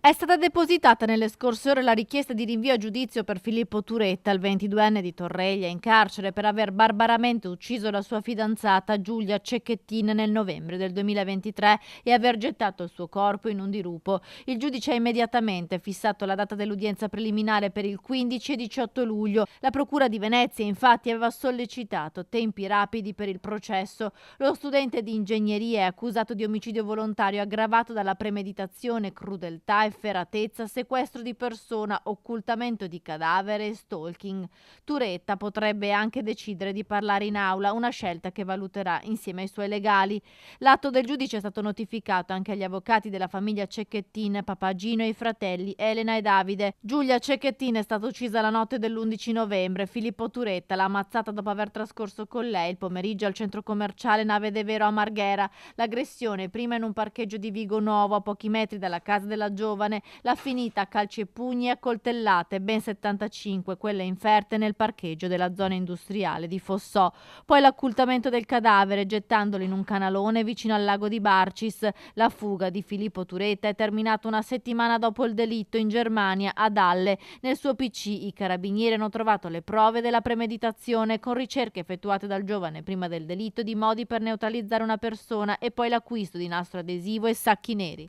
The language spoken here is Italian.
È stata depositata nelle scorse ore la richiesta di rinvio a giudizio per Filippo Turetta, il 22enne di Torreglia, in carcere per aver barbaramente ucciso la sua fidanzata Giulia Cecchettin nel novembre del 2023 e aver gettato il suo corpo in un dirupo. Il giudice ha immediatamente fissato la data dell'udienza preliminare per il 15 e 18 luglio. La Procura di Venezia, infatti, aveva sollecitato tempi rapidi per il processo. Lo studente di ingegneria è accusato di omicidio volontario aggravato dalla premeditazione, crudeltà, efferatezza, sequestro di persona, occultamento di cadavere e stalking. Turetta potrebbe anche decidere di parlare in aula, una scelta che valuterà insieme ai suoi legali. L'atto del giudice è stato notificato anche agli avvocati della famiglia Cecchettin, Papagino e i fratelli Elena e Davide. Giulia Cecchettin è stata uccisa la notte dell'11 novembre. Filippo Turetta l'ha ammazzata dopo aver trascorso con lei il pomeriggio al centro commerciale Nave de Vero a Marghera. L'aggressione, prima in un parcheggio di Vigo Nuovo, a pochi metri dalla casa della giovane, l'ha finita a calci e pugni e a coltellate, ben 75, quelle inferte nel parcheggio della zona industriale di Fossò. Poi l'occultamento del cadavere gettandolo in un canalone vicino al lago di Barcis. La fuga di Filippo Turetta è terminata una settimana dopo il delitto in Germania, ad Halle. Nel suo PC i carabinieri hanno trovato le prove della premeditazione, con ricerche effettuate dal giovane prima del delitto di modi per neutralizzare una persona e poi l'acquisto di nastro adesivo e sacchi neri.